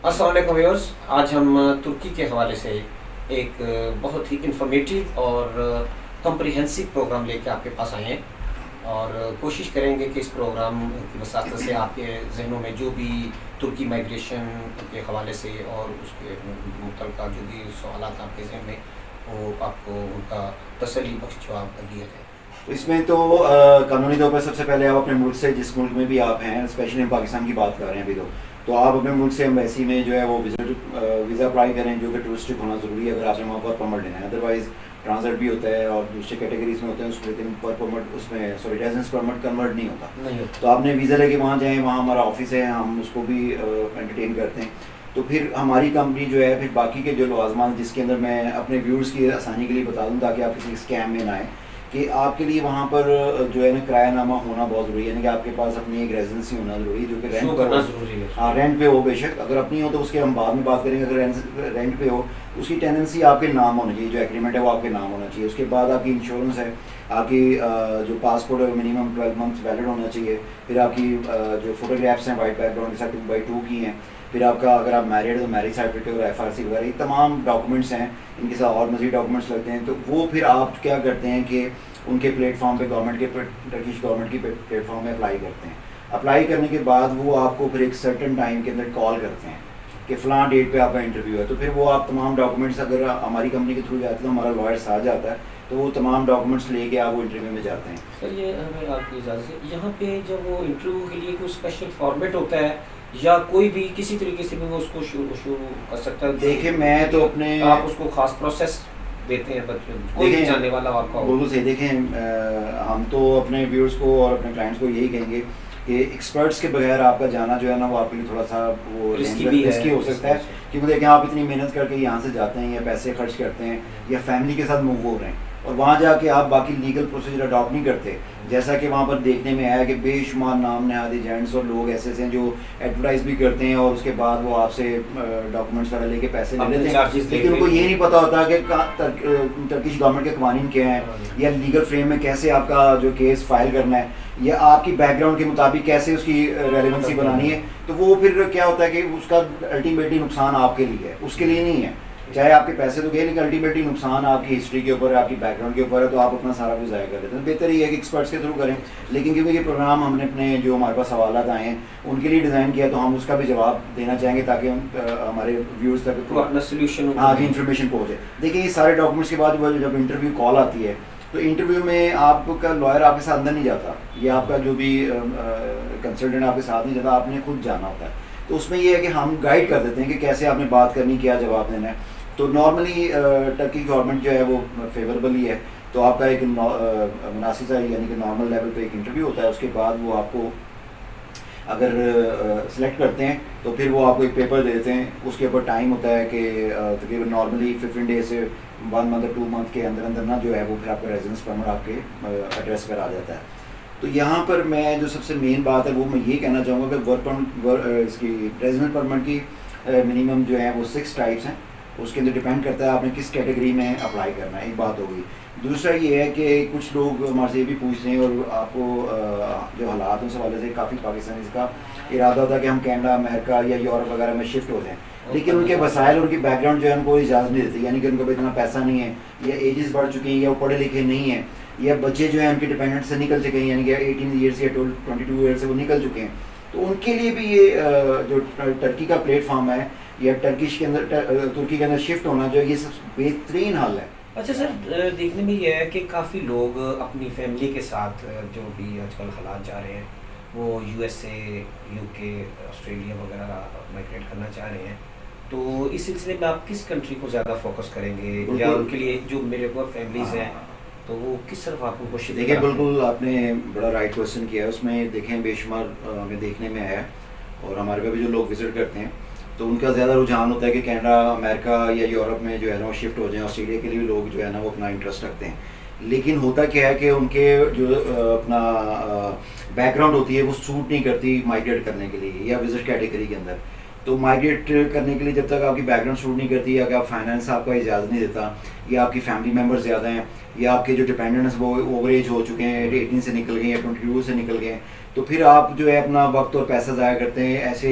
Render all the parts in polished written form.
अस्सलाम वालेकुम व्यूअर्स। आज हम तुर्की के हवाले से एक बहुत ही इंफॉर्मेटिव और कम्प्रिहेंसिव प्रोग्राम लेके आपके पास आए हैं और कोशिश करेंगे कि इस प्रोग्राम की वसात से आपके जहनों में जो भी तुर्की माइग्रेशन के हवाले से और उसके मुतल्लिक़ जो भी सवाल आपके जहन में वो आपको उनका तसल्ली बख्श जवाब दिया जाए। इसमें तो कानूनी तौर पर सबसे पहले आप अपने मुल्क से, जिस मुल्क में भी आप हैं, स्पेशली हम पाकिस्तान की बात कर रहे हैं अभी तो आप अपने मुल्क से एम्बेसी में जो है वो वीज़ा अप्लाई करें, जो कि टूरिस्टिक होना ज़रूरी है अगर आपने वहाँ पर परमिट लेना है। अदरवाइज़ ट्रांजिट भी होता है और दूसरे कैटेगरीज में होते हैं उसमें, लेकिन पर परमिट उसमें रेजिडेंस परमिट कन्वर्ट नहीं होता। तो आपने वीज़ा लेके वहाँ जाएँ, वहाँ हमारा ऑफिस है, हम उसको भी एंटरटेन करते हैं। तो फिर हमारी कंपनी जो है फिर बाकी के जो लवाजमान, जिसके अंदर मैं अपने व्यूअर्स की आसानी के लिए बता दूँ ताकि आप किसी स्कैम में ना आए, कि आपके लिए वहाँ पर जो है ना किरायानामा होना बहुत ज़रूरी है, यानी कि आपके पास अपनी एक रेजिडेंसी होना ज़रूरी है जो कि रेंट पर ज़रूरी है। हाँ, रेंट पे हो बेशक, अगर अपनी हो तो उसके हम बाद में बात करेंगे। अगर रेंट पे हो उसकी टेनेंसी आपके नाम होनी चाहिए, जो एग्रीमेंट है वो आपके नाम होना चाहिए। उसके बाद आपकी इंश्योरेंस है, आपकी जो पासपोर्ट है मिनिमम 12 मंथ्स वैलिड होना चाहिए। फिर आपकी जो फोटोग्राफ्स हैं वाइट बैकग्राउंड के साथ 2x2 की हैं। फिर आपका अगर आप मैरिड तो मैरिज सर्टिफिकेट और FRC वगैरह ये तमाम डॉक्यूमेंट्स हैं, इनके साथ और मज़ीद डॉक्यूमेंट्स लगते हैं। तो वो फिर आप क्या करते हैं कि उनके प्लेटफॉर्म पे गवर्नमेंट के टर्किश गवर्नमेंट की प्लेटफॉर्म में अप्लाई करते हैं। अप्लाई करने के बाद वो आपको फिर एक सर्टन टाइम के अंदर कॉल करते हैं कि फ़लाँ डेट पे आपका इंटरव्यू है। तो फिर वो आप तमाम डॉक्यूमेंट्स, अगर हमारी कंपनी के थ्रू जाते हैं तो हमारा लॉयर साथ जाता है, तो वो तमाम डॉक्यूमेंट्स लेके आप वो इंटरव्यू में जाते हैं। सर ये हमें आपकी इजाज़त है, यहाँ पे जब वो इंटरव्यू के लिए कोई स्पेशल फॉर्मेट होता है या कोई भी किसी तरीके से भी वो उसको शुरू कर सकता है? देखिए मैं तो अपने आप उसको खास प्रोसेस देते हैं बच्चों कोई जानने वाला आपका? बिल्कुल सही। देखें हम तो अपने व्यूअर्स को और अपने क्लाइंट्स को यही कहेंगे कि एक्सपर्ट्स के बगैर आपका जाना जो है ना वो आपके लिए थोड़ा सा वो रिस्की हो सकता है। क्योंकि देखें आप इतनी मेहनत करके यहाँ से जाते हैं या पैसे खर्च करते हैं या फैमिली के साथ मूव हो रहे हैं और वहाँ जाके आप बाकी लीगल प्रोसीजर अडॉप्ट नहीं करते। जैसा कि वहाँ पर देखने में आया कि बेशुमार नाम नहाद एजेंट्स और लोग ऐसे हैं जो एडवर्टाइज भी करते हैं और उसके बाद वो आपसे डॉक्यूमेंट्स वगैरह लेके पैसे ले लेते हैं, लेकिन उनको ये नहीं पता होता कि टर्किश गवर्नमेंट के कवानीन क्या हैं या लीगल फ्रेम में कैसे आपका जो केस फाइल करना है या आपकी बैकग्राउंड के मुताबिक कैसे उसकी रेलेवेंसी बनानी है। तो वो फिर क्या होता है कि उसका अल्टीमेटली नुकसान आपके लिए है, उसके लिए नहीं है। चाहे आपके पैसे तो गए लेकिन अल्टीमेटली नुकसान आपकी हिस्ट्री के ऊपर है, आपकी बैकग्राउंड के ऊपर है, तो आप अपना सारा कुछ ज़ाया कर देते हैं। बेहतर ये है कि एक्सपर्ट्स के थ्रू करें। लेकिन क्योंकि ये प्रोग्राम हमने अपने जो हमारे पास सवालात आए हैं उनके लिए डिज़ाइन किया, तो हम उसका भी जवाब देना चाहेंगे ताकि हम हमारे व्यूअर्स तक अपना सोल्यूशन इन्फॉर्मेशन पहुँचे। देखिए ये सारे डॉक्यूमेंट्स के बाद जब इंटरव्यू कॉल आती है तो इंटरव्यू में आपका लॉयर आपके साथ अंदर नहीं जाता, ये आपका जो भी कंसल्टेंट आपके साथ नहीं जाता, आपने खुद जाना होता है। तो उसमें ये है कि हम गाइड कर देते हैं कि कैसे आपने बात करनी, क्या जवाब देना है। तो नॉर्मली टर्की गवर्नमेंट जो है वो फेवरेबल ही है, तो आपका एक मुनासिब यानी कि नॉर्मल लेवल पे एक इंटरव्यू होता है। उसके बाद वो आपको अगर सेलेक्ट करते हैं तो फिर वो आपको एक पेपर दे देते हैं, उसके ऊपर टाइम होता है कि तकरीबन नॉर्मली 15 डेज से 1 मंथ 2 मंथ के अंदर अंदर ना जो है वो फिर आपका रेजिडेंस परमिट आपके एड्रेस पर आ जाता है। तो यहाँ पर मैं जो सबसे मेन बात है वो मैं ये कहना चाहूँगा कि वर्क परमिट इसकी रेजिडेंस परमिट की मिनिमम जो है वो 6 टाइप्स हैं। उसके अंदर डिपेंड करता है आपने किस कैटेगरी में अप्लाई करना है, एक बात होगी। दूसरा ये है कि कुछ लोग हमारे से ये भी पूछते हैं और आपको जो हालात उस हवाले से काफ़ी पाकिस्तानी का इरादा होता है कि हम कनाडा, अमेरिका या यूरोप वगैरह में शिफ्ट हो जाएं, लेकिन उनके वसाइल, उनकी बैकग्राउंड जो है उनको इजाज़त नहीं देती, यानी कि उनको इतना पैसा नहीं है या एजेस बढ़ चुकी हैं या वो पढ़े लिखे नहीं हैं या बच्चे जो हैं उनके डिपेंडेंट से निकल चुके हैं, यानी कि 18 ईयर्स या 22 ईयर्स से वो निकल चुके हैं। तो उनके लिए भी ये जो टर्की का प्लेटफॉर्म है या टर्किश के अंदर तुर्की के अंदर शिफ्ट होना जो ये सब बेहतरीन हल है। अच्छा सर, देखने में ये है कि काफ़ी लोग अपनी फैमिली के साथ जो भी आजकल हालात जा रहे हैं वो USA, UK, ऑस्ट्रेलिया वगैरह माइग्रेट करना चाह रहे हैं, तो इस सिलसिले में आप किस कंट्री को ज़्यादा फोकस करेंगे या उनके लिए जो मेरे को फैमिलीज़ हैं तो वो किस तरफ आप उनको शिफ्ट? देखिए बिल्कुल आपने बड़ा राइट क्वेश्चन किया है। उसमें देखें बेशुमार हमें देखने में आया और हमारे पे भी जो लोग विज़िट करते हैं तो उनका ज़्यादा रुझान होता है कि कनाडा, अमेरिका या यूरोप में जो है ना वो शिफ्ट हो जाएं। ऑस्ट्रेलिया के लिए भी लोग जो है ना वो अपना इंटरेस्ट रखते हैं, लेकिन होता क्या है कि उनके जो अपना बैकग्राउंड होती है वो सूट नहीं करती माइग्रेट करने के लिए या विजिट कैटेगरी के अंदर। तो माइग्रेट करने के लिए जब तक आपकी बैकग्राउंड शूट नहीं करती, अगर आप फाइनेंस आपका इजाज़त नहीं देता या आपकी फैमिली मेम्बर ज़्यादा हैं या आपके जो डिपेंडेंट्स वो ओवर एज हो चुके हैं, 18 से निकल गए या 22 से निकल गए, तो फिर आप जो है अपना वक्त और पैसा ज़ाया करते हैं ऐसे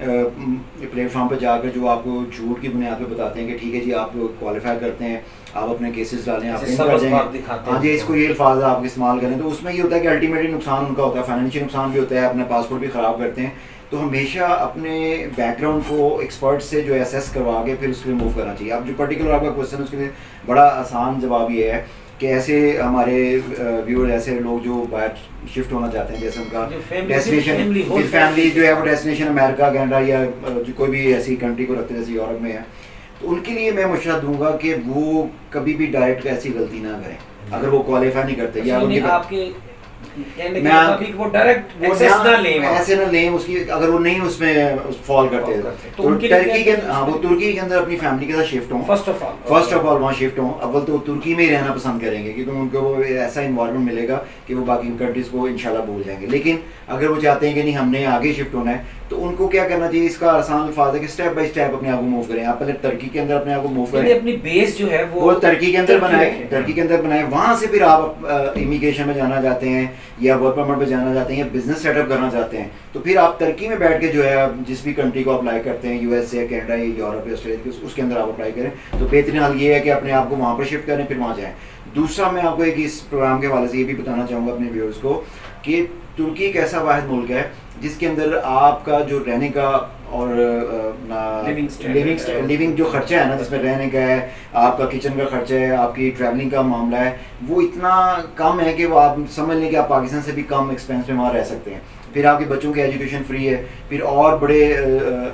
प्लेटफॉर्म पर जाकर जो आपको झूठ की बुनियाद पे बताते हैं कि ठीक है जी आप क्वालिफाई करते हैं, आप अपने केसेस डालें, आप इन कर देंगे, हाँ जी इसको ये अल्फाज आप इस्तेमाल करें। तो उसमें ये होता है कि अल्टीमेटली नुकसान उनका होता है, फाइनेंशियल नुकसान भी होता है, अपना पासपोर्ट भी ख़राब करते हैं। तो हमेशा अपने बैकग्राउंड को एक्सपर्ट से जो असेस करवा के फिर उसको रिमूव करना चाहिए। अब जो पर्टिकुलर आपका क्वेश्चन है उसके लिए बड़ा आसान जवाब ये है कि ऐसे हमारे व्यूअर ऐसे लोग जो बाहर शिफ्ट होना चाहते हैं, जैसे उनका डेस्टिनेशन फैमिली जो है वो डेस्टिनेशन अमेरिका, कनाडा या जो कोई भी ऐसी कंट्री को रखते हैं जैसे यूरोप में है, तो उनके लिए मैं मशवरा दूंगा कि वो कभी भी डायरेक्ट ऐसी गलती ना करें अगर वो क्वालिफाई नहीं करते या उनके वो डायरेक्ट एक्सेस ना लें, ऐसे ना लें उसकी, अगर वो नहीं उसमें फॉल करते तो टर्की के हाँ वो तुर्की के अंदर अपनी फैमिली के साथ शिफ्ट हों, फर्स्ट ऑफ ऑल वहाँ शिफ्ट हों। अव्वल तो तुर्की में ही रहना पसंद करेंगे क्योंकि उनको वो ऐसा इन्वायरमेंट मिलेगा कि वो बाकी कंट्रीज को इंशाल्लाह भूल जाएंगे। लेकिन अगर वो चाहते हैं कि नहीं हमने आगे शिफ्ट होना है तो उनको क्या करना चाहिए, इसका आसान अल्फाज है कि स्टेप बाय स्टेप अपने आप को मूव करें। आप पहले टर्की के अंदर अपने आप को मूव करें, अपनी बेस जो है वो टर्की के अंदर बनाए, वहाँ से फिर आप इमिग्रेशन में जाना चाहते हैं या वर्क परमिट पे जाना चाहते हैं या बिजनेस सेटअप करना चाहते हैं तो फिर आप टर्की में बैठ के जो है जिस भी कंट्री को अप्लाई करते हैं, यूएस या कनाडा या यूरोप या ऑस्ट्रेलिया, उसके अंदर आप अप्लाई करें। तो बेहतरीन हाल ये है कि अपने आप को वहाँ पर शिफ्ट करें फिर वहाँ जाएँ। दूसरा मैं आपको एक इस प्रोग्राम के हवाले से ये भी बताना चाहूँगा अपने व्यूअर्स को कि तुर्की एक ऐसा वाहिद मुल्क है जिसके अंदर आपका जो रहने का और लिविंग जो खर्चा है ना, जिसमें रहने का है, आपका किचन का खर्चा है, आपकी ट्रैवलिंग का मामला है, वो इतना कम है कि वो आप समझ लें कि आप पाकिस्तान से भी कम एक्सपेंस में वहाँ रह सकते हैं। फिर आपके बच्चों की एजुकेशन फ्री है, फिर और बड़े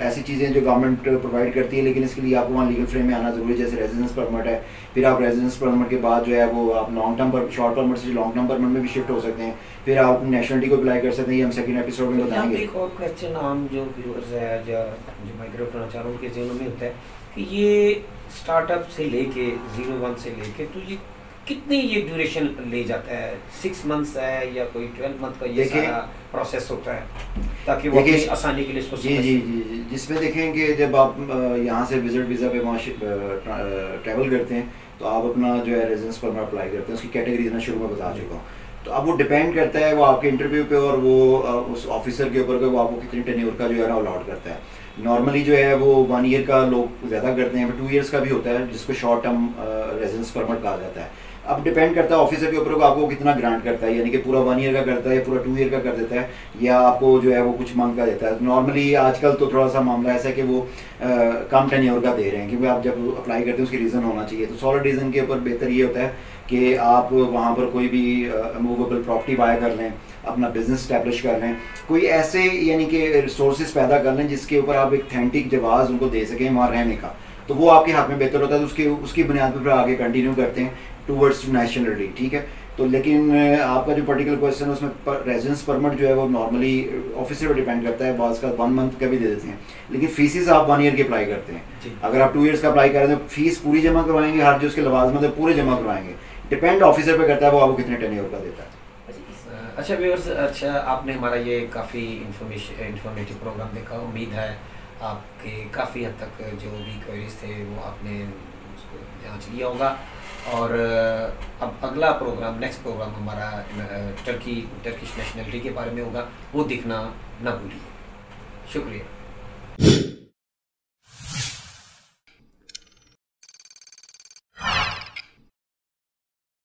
ऐसी चीज़ें जो गवर्नमेंट प्रोवाइड करती है, लेकिन इसके लिए आपको वहाँ लीगल फ्रेम में आना ज़रूरी है, जैसे रेजिडेंस परमिट है। फिर आप रेजिडेंस परमिट के बाद जो है वो आप लॉन्ग टर्म पर शॉर्ट परमिट से लॉन्ग टर्म परमिट में भी शिफ्ट हो सकते हैं। फिर आप नेशनलिटी को अप्लाई कर सकते हैं, ये हम सेकंड एपिसोड में बताएंगे। एक और क्वेश्चन आम जो व्यूअर्स है जो माइग्रेट करना चाह रहा हूँ उनके ज़हनों में होता है कि ये स्टार्टअप से लेके 01 से लेके तो ये कितनी ये ड्यूरेशन ले जाता है, 6 मंथ्स है या कोई 12 मंथ का ये सारा प्रोसेस होता है, ताकि वो आसानी के लिए इसको जी जिसमें देखें कि जब आप यहाँ से विजिट वीज़ा पे वहाँ ट्रैवल करते हैं तो आप अपना जो है रेजिडेंस परमिट अप्लाई करते हैं, उसकी कैटेगरीज मैं शुरू में बता चुका हूँ। तो अब वो डिपेंड करता है वो आपके इंटरव्यू पे और वो उस ऑफिसर के ऊपर वो आपको कितनी टेन्योर का जो है ना अलॉट करता है। नॉर्मली जो है वो 1 ईयर का लोग ज़्यादा करते हैं, 2 ईयर्स का भी होता है जिसको शॉर्ट टर्म रेजिडेंस परमिट कहा जाता है। अब डिपेंड करता है ऑफिसर के ऊपर को आपको कितना ग्रांट करता है, यानी कि पूरा 1 ईयर का करता है या पूरा 2 ईयर का कर देता है या आपको जो है वो कुछ मंथ का देता है। नॉर्मली आजकल तो थोड़ा सा मामला ऐसा है कि वो कम टेन्योर का दे रहे हैं, क्योंकि आप जब अप्लाई करते हैं उसकी रीज़न होना चाहिए। तो सॉलिड रीज़न के ऊपर बेहतर ये होता है कि आप वहाँ पर कोई भी मूवेबल प्रॉपर्टी बाय कर लें, अपना बिजनेस स्टैब्लिश कर लें, कोई ऐसे यानी कि रिसोर्सेज पैदा कर लें जिसके ऊपर आप एक ऑथेंटिक जवाज़ उनको दे सकें वहाँ रहने का, तो वो आपके हाथ में बेहतर होता है। तो उसकी बुनियाद पर आगे कंटिन्यू करते हैं टूवर्ड्स नेशनलिटी, ठीक है। तो लेकिन आपका जो पर्टिकुलर क्वेश्चन है उसमें रेजिडेंस परमिट जो है वो नॉर्मली ऑफिसर पर डिपेंड करता है, बाज़ का 1 मंथ का भी दे देते हैं, लेकिन फीसिस आप 1 ईयर की अप्लाई करते हैं। अगर आप 2 ईयर्स का अप्लाई करें तो फीस पूरी जमा करवाएंगे, हर जो उसके लवाजमत है पूरे जमा करवाएंगे। डिपेंड ऑफिसर पे करता है वो आपको कितने टेन्योर का देता है। अच्छा व्यूअर्स, अच्छा आपने हमारा ये काफ़ी इंफॉर्मेटिव प्रोग्राम देखा, उम्मीद है आपके काफ़ी हद तक जो भी क्वेरीज थे वो आपने उसको जांच लिया होगा। और अब अगला प्रोग्राम, नेक्स्ट प्रोग्राम हमारा टर्किश नेशनलिटी के बारे में होगा, वो देखना ना भूलिए। शुक्रिया।